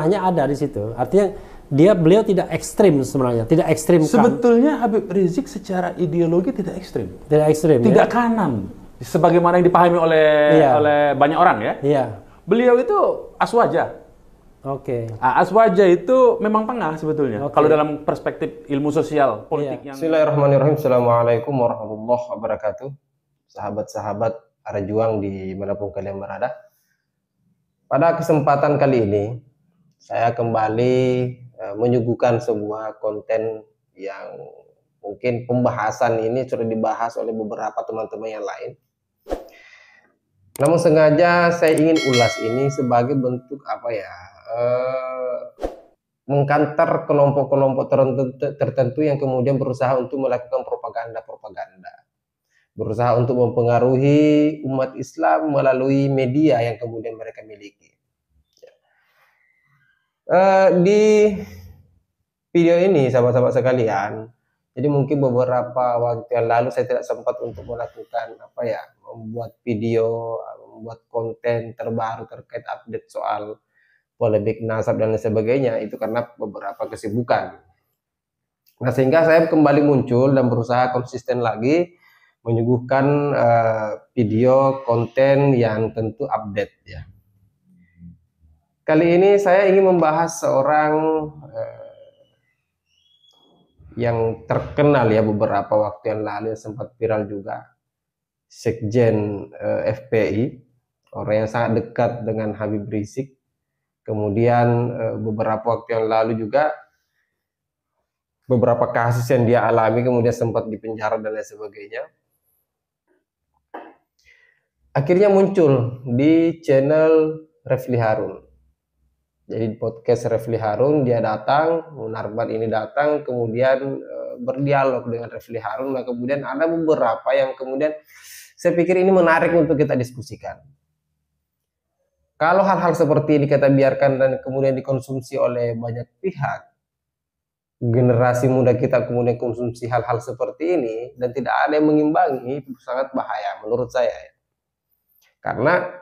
tengahnya ada di situ. Artinya beliau tidak ekstrim sebenarnya, tidak ekstrim. Sebetulnya Habib Rizik secara ideologi tidak ekstrim. Tidak ekstrim. Tidak Ya? kanan. Sebagaimana yang dipahami oleh banyak orang ya. Iya. Beliau itu aswaja. Oke. Aswaja itu memang tengah sebetulnya. Kalau dalam perspektif ilmu sosial politik yang. Bismillahirrahmanirrahim. Assalamualaikum warahmatullahi wabarakatuh. Sahabat-sahabat Arajuang dimanapun kalian berada. Pada kesempatan kali ini saya kembali menyuguhkan sebuah konten yang mungkin pembahasan ini sudah dibahas oleh beberapa teman-teman yang lain. Namun sengaja saya ingin ulas ini sebagai bentuk mengkantar kelompok-kelompok tertentu yang kemudian berusaha untuk melakukan propaganda, berusaha untuk mempengaruhi umat Islam melalui media yang kemudian mereka miliki. Di video ini sahabat-sahabat sekalian, jadi mungkin beberapa waktu yang lalu saya tidak sempat untuk melakukan membuat video, membuat konten terbaru terkait update soal polemik nasab dan lain sebagainya, itu karena beberapa kesibukan. Nah, sehingga saya kembali muncul dan berusaha konsisten lagi menyuguhkan video konten yang tentu update ya. Kali ini saya ingin membahas seorang yang terkenal ya beberapa waktu yang lalu, yang sempat viral juga, Sekjen FPI, orang yang sangat dekat dengan Habib Rizik. Kemudian beberapa waktu yang lalu juga beberapa kasus yang dia alami, kemudian sempat dipenjara dan lain sebagainya. Akhirnya muncul di channel Refli Harun. Jadi podcast Refli Harun, dia datang, Munarman ini datang, kemudian berdialog dengan Refli Harun. Nah, kemudian ada beberapa yang kemudian saya pikir ini menarik untuk kita diskusikan. Kalau hal-hal seperti ini kita biarkan dan kemudian dikonsumsi oleh banyak pihak, generasi muda kita kemudian konsumsi hal-hal seperti ini dan tidak ada yang mengimbangi, itu sangat bahaya menurut saya. Karena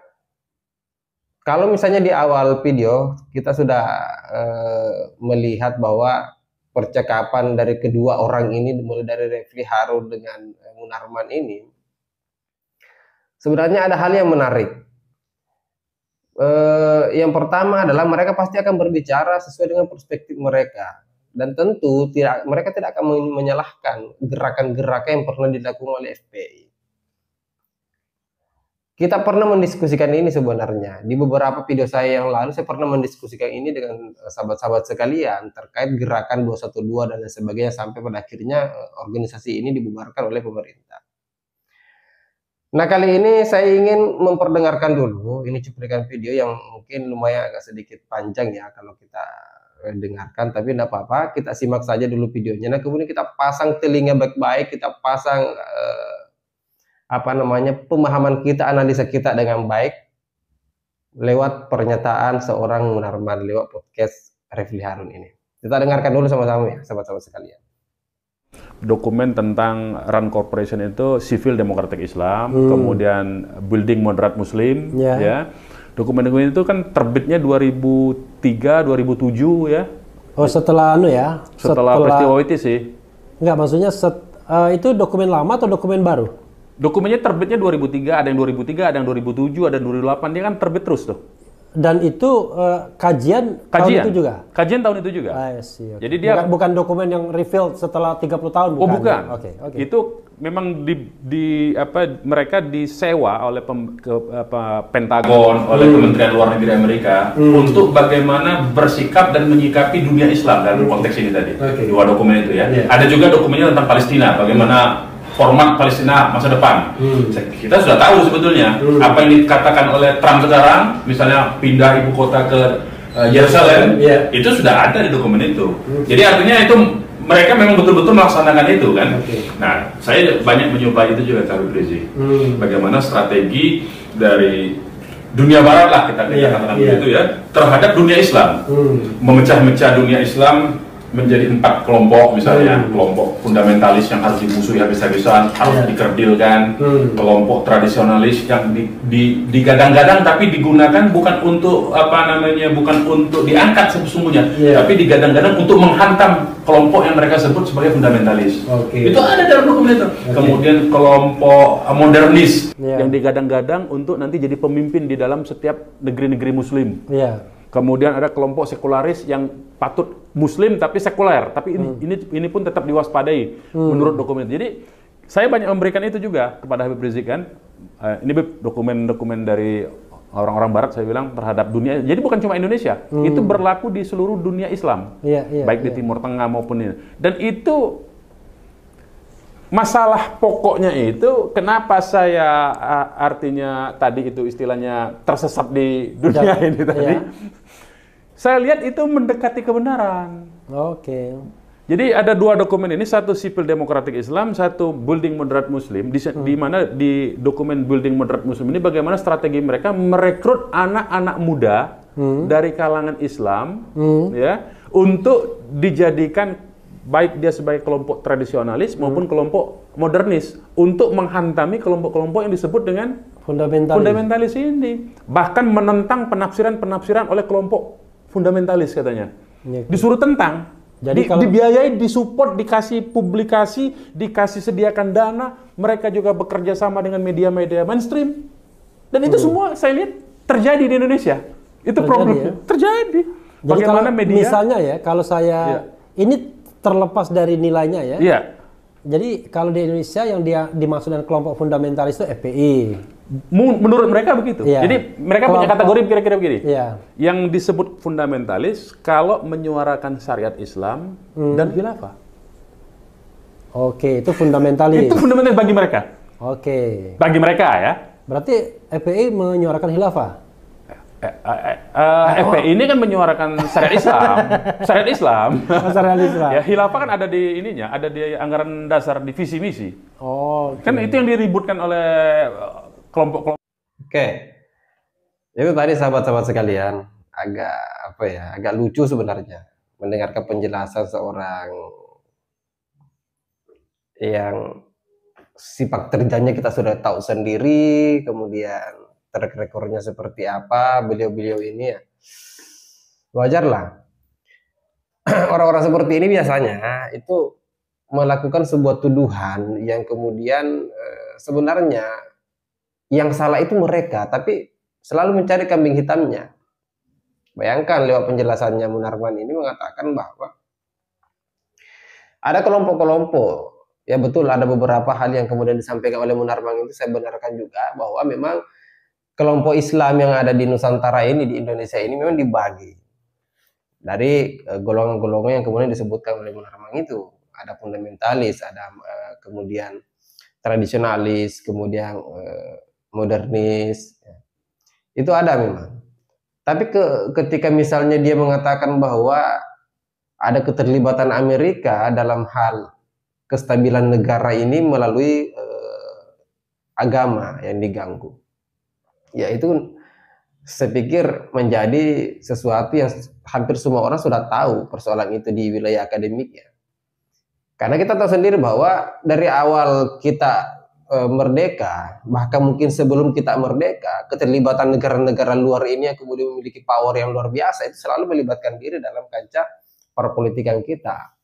kalau misalnya di awal video kita sudah melihat bahwa percakapan dari kedua orang ini, mulai dari Refli Harun dengan Munarman ini, sebenarnya ada hal yang menarik. Yang pertama adalah mereka pasti akan berbicara sesuai dengan perspektif mereka, dan tentu mereka tidak akan menyalahkan gerakan-gerakan yang pernah dilakukan oleh FPI. Kita pernah mendiskusikan ini sebenarnya di beberapa video saya yang lalu. Saya pernah mendiskusikan ini dengan sahabat-sahabat sekalian terkait gerakan 212 dan lain sebagainya, sampai pada akhirnya organisasi ini dibubarkan oleh pemerintah. Nah, kali ini saya ingin memperdengarkan dulu ini cuplikan video yang mungkin lumayan agak sedikit panjang ya kalau kita dengarkan, tapi tidak apa-apa, kita simak saja dulu videonya. Nah, kemudian kita pasang telinga baik-baik, kita pasang pemahaman kita, analisa kita dengan baik lewat pernyataan seorang Munarman lewat podcast Refli Harun ini. Kita dengarkan dulu sama-sama ya, sahabat-sahabat sekalian. Dokumen tentang RAN Corporation itu Civil Democratic Islam, kemudian Building Moderate Muslim, ya. Dokumen-dokumen itu kan terbitnya 2003, 2007 ya. Oh, setelah Setelah peristiwa itu sih. Enggak, maksudnya itu dokumen lama atau dokumen baru? Dokumennya terbitnya 2003, ada yang 2003, ada yang 2007, ada yang 2008, dia kan terbit terus tuh. Dan itu kajian tahun itu juga? Kajian tahun itu juga. Okay. Jadi dia bukan dokumen yang revealed setelah 30 tahun, bukan? Oh, bukan. Okay. Itu memang mereka disewa oleh Pentagon, oleh Kementerian Luar Negeri Amerika untuk bagaimana bersikap dan menyikapi dunia Islam dalam konteks ini tadi. Dua dokumen itu ya. Ada juga dokumennya tentang Palestina, bagaimana format Palestina masa depan. Kita sudah tahu sebetulnya apa yang dikatakan oleh Trump sekarang, misalnya pindah ibu kota ke Yerusalem, itu sudah ada di dokumen itu. Jadi artinya itu mereka memang betul-betul melaksanakan itu kan. Nah, saya banyak mencoba itu juga Habib Rizik. Bagaimana strategi dari dunia barat lah kita katakan begitu ya, terhadap dunia Islam, memecah-mecah dunia Islam menjadi 4 kelompok misalnya, kelompok fundamentalis yang harus dimusuhi habis-habisan, harus dikerdilkan, kelompok tradisionalis yang digadang-gadang tapi digunakan bukan untuk bukan untuk diangkat sesungguhnya, tapi digadang-gadang untuk menghantam kelompok yang mereka sebut sebagai fundamentalis. Itu ada dalam dokumen itu. Kemudian kelompok modernis yang digadang-gadang untuk nanti jadi pemimpin di dalam setiap negeri-negeri Muslim. Kemudian ada kelompok sekularis yang patut Muslim tapi sekuler, tapi ini pun tetap diwaspadai menurut dokumen. Jadi saya banyak memberikan itu juga kepada Habib Rizik kan. Ini dokumen-dokumen dari orang-orang Barat saya bilang terhadap dunia. Jadi bukan cuma Indonesia, itu berlaku di seluruh dunia Islam, baik di Timur Tengah maupun ini. Dan itu masalah pokoknya itu kenapa saya artinya tadi itu istilahnya tersesat di dunia ini tadi. Saya lihat itu mendekati kebenaran. Jadi ada 2 dokumen ini, satu Sipil Demokratik Islam, satu Building Moderate Muslim. Di mana di dokumen Building Moderate Muslim ini bagaimana strategi mereka merekrut anak-anak muda dari kalangan Islam ya untuk dijadikan baik dia sebagai kelompok tradisionalis maupun kelompok modernis untuk menghantami kelompok-kelompok yang disebut dengan fundamentalis ini. Bahkan menentang penafsiran-penafsiran oleh kelompok fundamentalis katanya. Disuruh tentang. Jadi dibiayai, disupport, dikasih publikasi, dikasih sediakan dana, mereka juga bekerja sama dengan media-media mainstream. Dan itu semua saya lihat terjadi di Indonesia. Itu problemnya. Terjadi. Jadi kalau media, misalnya ya, kalau saya ini terlepas dari nilainya ya. Jadi kalau di Indonesia yang dia dimaksud dengan kelompok fundamentalis itu FPI. Menurut mereka begitu. Jadi mereka punya kategori kira-kira begini. Yang disebut fundamentalis kalau menyuarakan syariat Islam dan khilafah. Itu fundamentalis. Itu fundamentalis bagi mereka. Bagi mereka ya. Berarti FPI menyuarakan khilafah. FPI ini kan menyuarakan syariat Islam. Syariat Islam. Ya, khilafah kan ada di ininya, ada di anggaran dasar di visi misi. Kan itu yang diributkan oleh kelompok-kelompok. Itu tadi sahabat-sahabat sekalian, agak lucu sebenarnya mendengarkan penjelasan seorang yang sifat kerjanya kita sudah tahu sendiri, kemudian track recordnya seperti apa, beliau-beliau ini ya wajarlah. Orang-orang seperti ini biasanya itu melakukan sebuah tuduhan yang kemudian sebenarnya yang salah itu mereka, tapi selalu mencari kambing hitamnya. Bayangkan lewat penjelasannya Munarman ini mengatakan bahwa ada kelompok-kelompok, ya betul ada beberapa hal yang kemudian disampaikan oleh Munarman itu saya benarkan juga, bahwa memang kelompok Islam yang ada di Nusantara ini, di Indonesia ini memang dibagi dari golongan-golongan yang kemudian disebutkan oleh Munarman itu. Ada fundamentalis, ada kemudian tradisionalis, kemudian modernis, itu ada memang. Tapi ketika misalnya dia mengatakan bahwa ada keterlibatan Amerika dalam hal kestabilan negara ini melalui agama yang diganggu, ya itu saya pikir menjadi sesuatu yang hampir semua orang sudah tahu persoalan itu di wilayah akademiknya. Karena kita tahu sendiri bahwa dari awal kita merdeka, bahkan mungkin sebelum kita merdeka, keterlibatan negara-negara luar ini yang kemudian memiliki power yang luar biasa itu selalu melibatkan diri dalam kancah perpolitikan kita.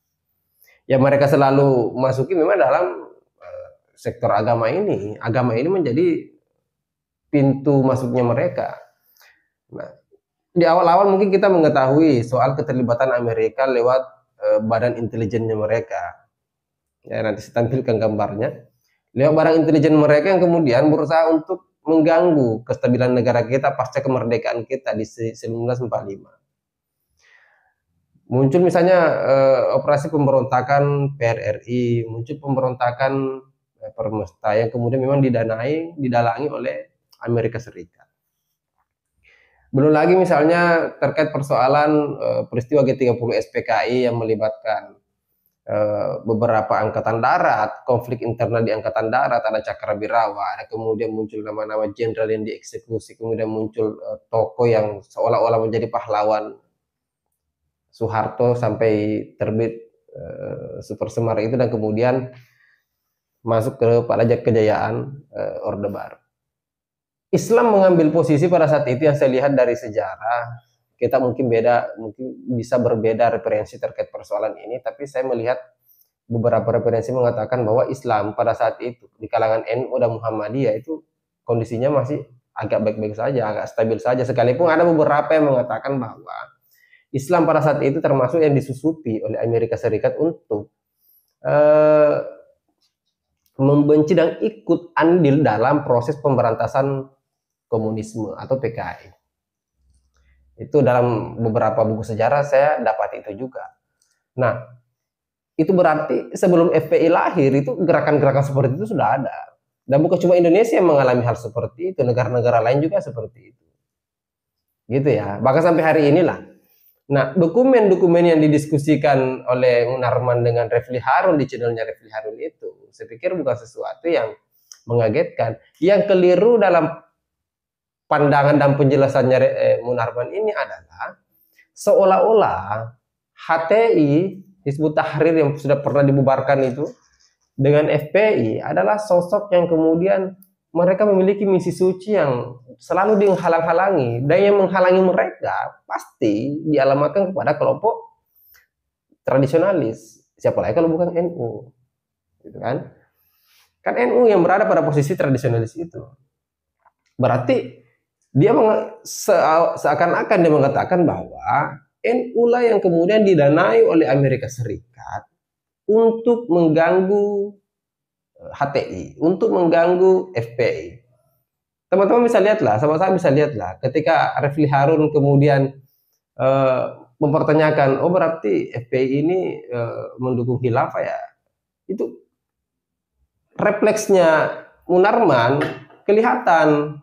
Yang mereka selalu masuki memang dalam sektor agama ini. Agama ini menjadi pintu masuknya mereka. Nah, di awal-awal mungkin kita mengetahui soal keterlibatan Amerika lewat badan intelijennya mereka. Ya, nanti saya tampilkan gambarnya. Lewat barang intelijen mereka yang kemudian berusaha untuk mengganggu kestabilan negara kita pasca kemerdekaan kita di 1945. Muncul misalnya operasi pemberontakan PRRI, muncul pemberontakan Permesta yang kemudian memang didalangi oleh Amerika Serikat. Belum lagi misalnya terkait persoalan peristiwa G30 SPKI yang melibatkan beberapa angkatan darat, konflik internal di angkatan darat, ada Cakrabirawa, ada kemudian muncul nama-nama jenderal yang dieksekusi, kemudian muncul tokoh yang seolah-olah menjadi pahlawan Soeharto sampai terbit Super Semar itu, dan kemudian masuk pada kejayaan Orde Baru. Islam mengambil posisi pada saat itu yang saya lihat dari sejarah, kita mungkin bisa berbeda referensi terkait persoalan ini, tapi saya melihat beberapa referensi mengatakan bahwa Islam pada saat itu di kalangan NU dan Muhammadiyah itu kondisinya masih agak baik-baik saja, agak stabil saja, sekalipun ada beberapa yang mengatakan bahwa Islam pada saat itu termasuk yang disusupi oleh Amerika Serikat untuk membenci dan ikut andil dalam proses pemberantasan komunisme atau PKI. Itu dalam beberapa buku sejarah saya dapat itu juga. Nah, itu berarti sebelum FPI lahir itu gerakan-gerakan seperti itu sudah ada. Dan bukan cuma Indonesia yang mengalami hal seperti itu, negara-negara lain juga seperti itu. Gitu ya. Bahkan sampai hari inilah. Nah, dokumen-dokumen yang didiskusikan oleh Munarman dengan Refli Harun di channelnya Refli Harun itu, saya pikir bukan sesuatu yang mengagetkan. Yang keliru dalam pandangan dan penjelasannya Munarman ini adalah seolah-olah HTI, Hizbut Tahrir yang sudah pernah dibubarkan itu, dengan FPI adalah sosok yang kemudian mereka memiliki misi suci yang selalu dihalang-halangi, dan yang menghalangi mereka pasti dialamatkan kepada kelompok tradisionalis. Siapa lagi kalau bukan NU, gitu kan? Kan NU yang berada pada posisi tradisionalis itu. Berarti dia seakan-akan dia mengatakan bahwa NU lah yang kemudian didanai oleh Amerika Serikat untuk mengganggu HTI, untuk mengganggu FPI. Teman-teman bisa lihatlah, sama-sama bisa lihatlah, ketika Refli Harun kemudian mempertanyakan, oh berarti FPI ini mendukung khilafah ya, itu refleksnya Munarman kelihatan.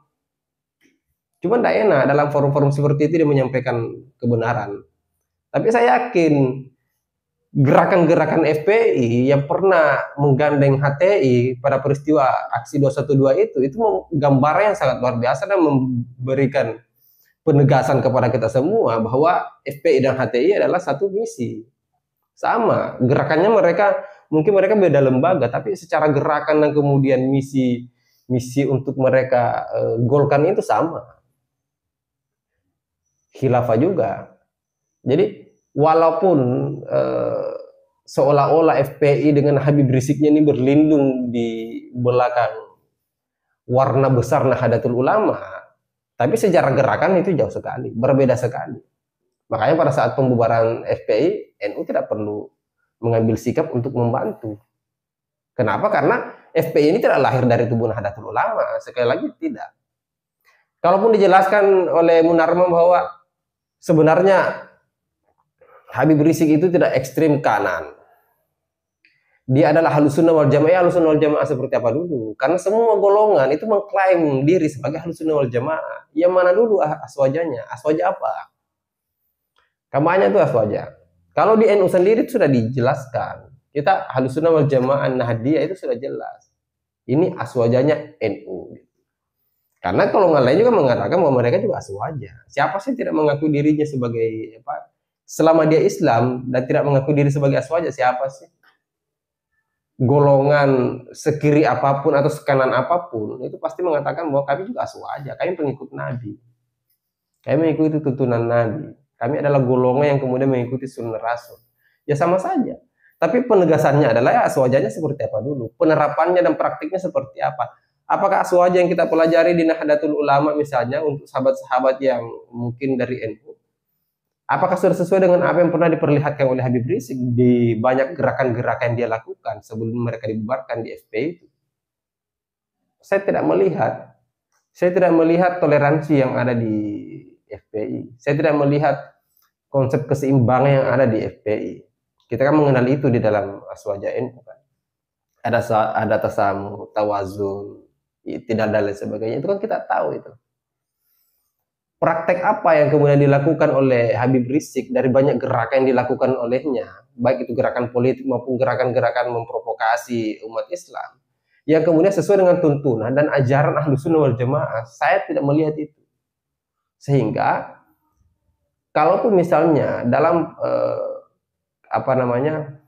Cuma tidak enak dalam forum-forum seperti itu dia menyampaikan kebenaran. Tapi saya yakin gerakan-gerakan FPI yang pernah menggandeng HTI pada peristiwa aksi 212 itu gambaran yang sangat luar biasa dan memberikan penegasan kepada kita semua bahwa FPI dan HTI adalah satu misi. Sama, gerakannya mungkin mereka beda lembaga, tapi secara gerakan dan kemudian misi untuk mereka golkan itu sama. Khilafah juga. Jadi walaupun seolah-olah FPI dengan Habib Riziknya ini berlindung di belakang warna besar Nahdlatul Ulama, tapi secara gerakan itu jauh sekali, berbeda sekali. Makanya pada saat pembubaran FPI, NU tidak perlu mengambil sikap untuk membantu. Kenapa? Karena FPI ini tidak lahir dari tubuh Nahdlatul Ulama. Sekali lagi tidak. Kalaupun dijelaskan oleh Munarman bahwa sebenarnya Habib Rizik itu tidak ekstrim kanan, dia adalah Ahlussunnah wal Jamaah. Ahlussunnah wal Jamaah seperti apa dulu? Karena semua golongan itu mengklaim diri sebagai Ahlussunnah wal Jamaah. Yang mana dulu aswajanya? Aswaja apa? Kampanye itu aswaja. Kalau di NU sendiri itu sudah dijelaskan. Kita Ahlussunnah wal Jamaah Nahdliyah itu sudah jelas. Ini aswajanya NU. Karena golongan lain juga mengatakan bahwa mereka juga aswaja. Siapa sih tidak mengaku dirinya sebagai apa? Selama dia Islam dan tidak mengaku diri sebagai aswaja, siapa sih? Golongan sekiri apapun atau sekanan apapun itu pasti mengatakan bahwa kami juga aswaja, kami pengikut Nabi, kami mengikuti tuntunan Nabi, kami adalah golongan yang kemudian mengikuti sunnah Rasul. Ya sama saja. Tapi penegasannya adalah ya aswajanya seperti apa dulu, penerapannya dan praktiknya seperti apa. Apakah aswaja yang kita pelajari di Nahdlatul Ulama misalnya untuk sahabat-sahabat yang mungkin dari NU, apakah sudah sesuai dengan apa yang pernah diperlihatkan oleh Habib Rizik di banyak gerakan-gerakan yang dia lakukan sebelum mereka dibubarkan di FPI itu? Saya tidak melihat. Saya tidak melihat toleransi yang ada di FPI. Saya tidak melihat konsep keseimbangan yang ada di FPI. Kita kan mengenal itu di dalam aswaja NU kan. Ada tasamu, tawazun, tidak dan lain sebagainya. Itu kan kita tahu itu. Praktek apa yang kemudian dilakukan oleh Habib Rizik dari banyak gerakan yang dilakukan olehnya, baik itu gerakan politik maupun gerakan-gerakan memprovokasi umat Islam, yang kemudian sesuai dengan tuntunan dan ajaran Ahlussunnah wal Jamaah, saya tidak melihat itu. Sehingga kalaupun misalnya dalam apa namanya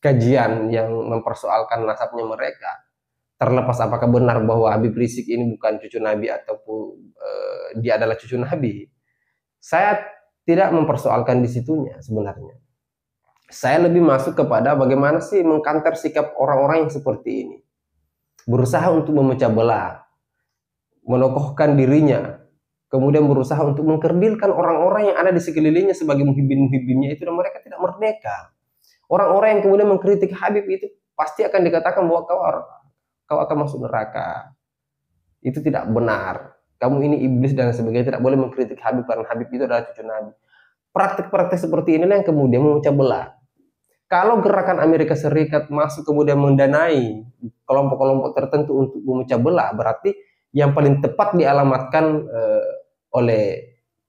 kajian yang mempersoalkan nasabnya mereka, terlepas apakah benar bahwa Habib Rizik ini bukan cucu Nabi ataupun dia adalah cucu Nabi, saya tidak mempersoalkan di situnya sebenarnya. Saya lebih masuk kepada bagaimana sih mengkanter sikap orang-orang yang seperti ini. Berusaha untuk memecah belah, menokohkan dirinya, kemudian berusaha untuk mengkerdilkan orang-orang yang ada di sekelilingnya sebagai muhibbin-muhibbinnya itu, dan mereka tidak merdeka. Orang-orang yang kemudian mengkritik Habib itu pasti akan dikatakan bahwa kau akan masuk neraka. Itu tidak benar. Kamu ini iblis dan sebagainya, tidak boleh mengkritik Habib karena Habib itu adalah cucu Nabi. Praktik-praktik seperti inilah yang kemudian memecah belah. Kalau gerakan Amerika Serikat masuk kemudian mendanai kelompok-kelompok tertentu untuk memecah belah, berarti yang paling tepat dialamatkan oleh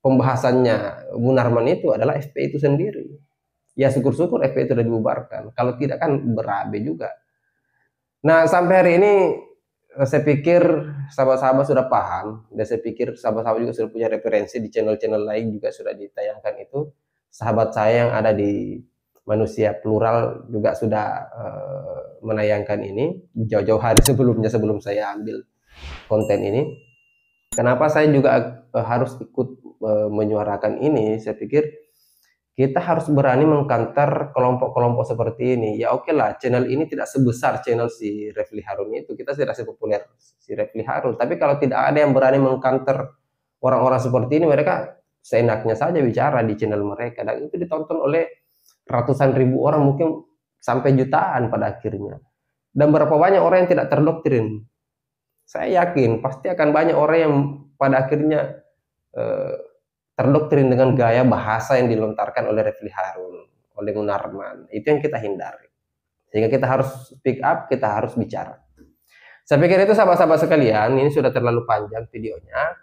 pembahasannya Munarman itu adalah FPI itu sendiri. Ya syukur-syukur FPI itu sudah dibubarkan. Kalau tidak kan berabe juga. Nah sampai hari ini saya pikir sahabat-sahabat sudah paham, dan saya pikir sahabat-sahabat juga sudah punya referensi di channel-channel lain juga sudah ditayangkan itu. Sahabat saya yang ada di Manusia Plural juga sudah menayangkan ini jauh-jauh hari sebelumnya, sebelum saya ambil konten ini. Kenapa saya juga harus ikut menyuarakan ini? Saya pikir kita harus berani mengkantar kelompok-kelompok seperti ini. Ya oke lah, channel ini tidak sebesar channel si Refli Harun itu, kita tidak sepopuler si Refli Harun. Tapi kalau tidak ada yang berani mengkantar orang-orang seperti ini, mereka seenaknya saja bicara di channel mereka, dan itu ditonton oleh ratusan ribu orang, mungkin sampai jutaan pada akhirnya. Dan berapa banyak orang yang tidak terdoktrin? Saya yakin pasti akan banyak orang yang pada akhirnya terdoktrin dengan gaya bahasa yang dilontarkan oleh Refli Harun, oleh Munarman. Itu yang kita hindari. Sehingga kita harus speak up, kita harus bicara. Saya pikir itu sahabat-sahabat sekalian, ini sudah terlalu panjang videonya.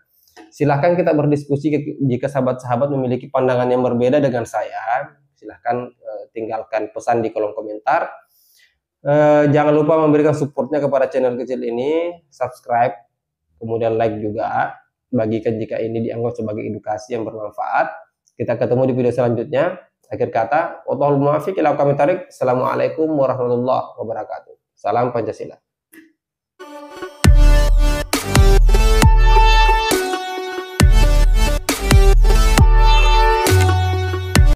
Silahkan kita berdiskusi jika sahabat-sahabat memiliki pandangan yang berbeda dengan saya. Silahkan tinggalkan pesan di kolom komentar. Jangan lupa memberikan supportnya kepada channel kecil ini, subscribe, kemudian like juga. Bagikan jika ini dianggap sebagai edukasi yang bermanfaat. Kita ketemu di video selanjutnya. Akhir kata, wallahul muwaffiq ila aqwamit thoriq. Assalamualaikum warahmatullahi wabarakatuh. Salam Pancasila.